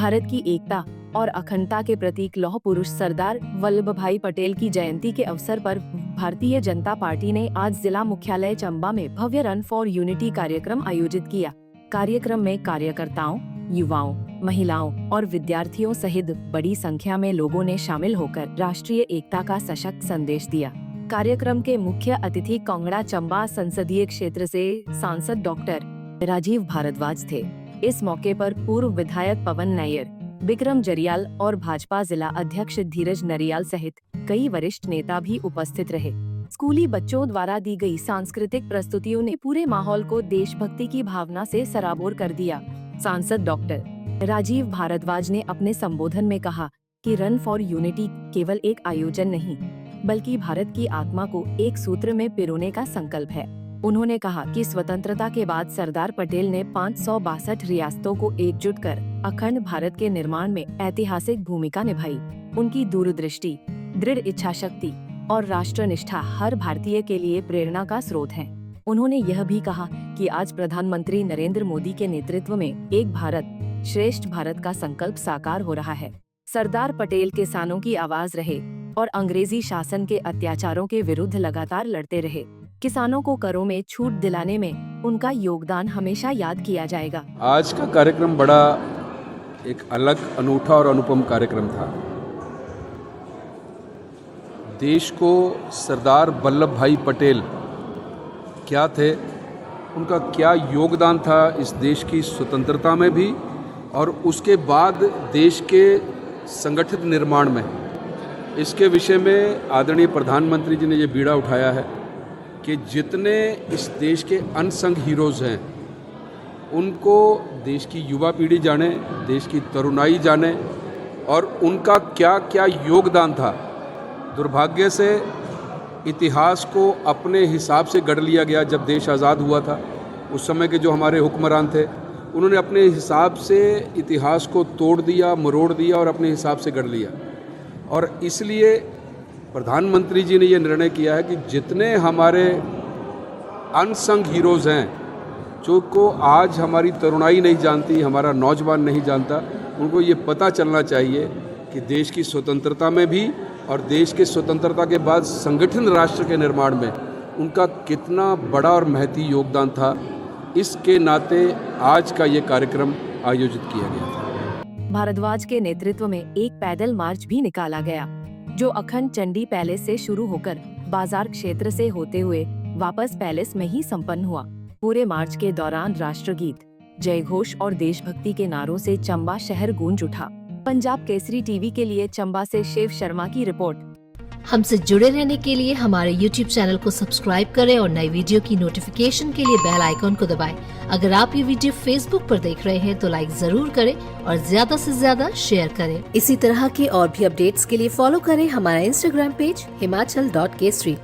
भारत की एकता और अखंडता के प्रतीक लौह पुरुष सरदार वल्लभ भाई पटेल की जयंती के अवसर पर भारतीय जनता पार्टी ने आज जिला मुख्यालय चंबा में भव्य रन फॉर यूनिटी कार्यक्रम आयोजित किया। कार्यक्रम में कार्यकर्ताओं, युवाओं, महिलाओं और विद्यार्थियों सहित बड़ी संख्या में लोगों ने शामिल होकर राष्ट्रीय एकता का सशक्त संदेश दिया। कार्यक्रम के मुख्य अतिथि कांगड़ा चंबा संसदीय क्षेत्र से सांसद डॉक्टर राजीव भारद्वाज थे। इस मौके पर पूर्व विधायक पवन नैयर, विक्रम जरियाल और भाजपा जिला अध्यक्ष धीरज नरियाल सहित कई वरिष्ठ नेता भी उपस्थित रहे। स्कूली बच्चों द्वारा दी गई सांस्कृतिक प्रस्तुतियों ने पूरे माहौल को देशभक्ति की भावना से सराबोर कर दिया। सांसद डॉक्टर राजीव भारद्वाज ने अपने संबोधन में कहा कि रन फॉर यूनिटी केवल एक आयोजन नहीं, बल्कि भारत की आत्मा को एक सूत्र में पिरोने का संकल्प है। उन्होंने कहा कि स्वतंत्रता के बाद सरदार पटेल ने 562 रियासतों को एकजुट कर अखंड भारत के निर्माण में ऐतिहासिक भूमिका निभाई। उनकी दूरदृष्टि, दृढ़ इच्छाशक्ति और राष्ट्रनिष्ठा हर भारतीय के लिए प्रेरणा का स्रोत है। उन्होंने यह भी कहा कि आज प्रधानमंत्री नरेंद्र मोदी के नेतृत्व में एक भारत श्रेष्ठ भारत का संकल्प साकार हो रहा है। सरदार पटेल किसानों की आवाज रहे और अंग्रेजी शासन के अत्याचारों के विरुद्ध लगातार लड़ते रहे। किसानों को करों में छूट दिलाने में उनका योगदान हमेशा याद किया जाएगा। आज का कार्यक्रम बड़ा एक अलग, अनूठा और अनुपम कार्यक्रम था। देश को सरदार वल्लभ भाई पटेल क्या थे, उनका क्या योगदान था इस देश की स्वतंत्रता में भी और उसके बाद देश के संगठित निर्माण में, इसके विषय में आदरणीय प्रधानमंत्री जी ने ये बीड़ा उठाया है कि जितने इस देश के अनसंग हीरोज़ हैं उनको देश की युवा पीढ़ी जाने, देश की तरुणाई जाने और उनका क्या क्या योगदान था। दुर्भाग्य से इतिहास को अपने हिसाब से गढ़ लिया गया। जब देश आज़ाद हुआ था उस समय के जो हमारे हुक्मरान थे उन्होंने अपने हिसाब से इतिहास को तोड़ दिया, मरोड़ दिया और अपने हिसाब से गढ़ लिया। और इसलिए प्रधानमंत्री जी ने ये निर्णय किया है कि जितने हमारे अनसंग हीरोज़ हैं, जो को आज हमारी तरुणाई नहीं जानती, हमारा नौजवान नहीं जानता, उनको ये पता चलना चाहिए कि देश की स्वतंत्रता में भी और देश के स्वतंत्रता के बाद संगठित राष्ट्र के निर्माण में उनका कितना बड़ा और महती योगदान था। इसके नाते आज का ये कार्यक्रम आयोजित किया गया था। भारद्वाज के नेतृत्व में एक पैदल मार्च भी निकाला गया, जो अखंड चंडी पैलेस से शुरू होकर बाजार क्षेत्र से होते हुए वापस पैलेस में ही संपन्न हुआ। पूरे मार्च के दौरान राष्ट्रगीत, जय घोष और देशभक्ति के नारों से चंबा शहर गूंज उठा। पंजाब केसरी टीवी के लिए चंबा से शिव शर्मा की रिपोर्ट। हमसे जुड़े रहने के लिए हमारे YouTube चैनल को सब्सक्राइब करें और नई वीडियो की नोटिफिकेशन के लिए बेल आइकॉन को दबाएं। अगर आप ये वीडियो Facebook पर देख रहे हैं तो लाइक जरूर करें और ज्यादा से ज्यादा शेयर करें। इसी तरह के और भी अपडेट्स के लिए फॉलो करें हमारा Instagram पेज himachal.kesri।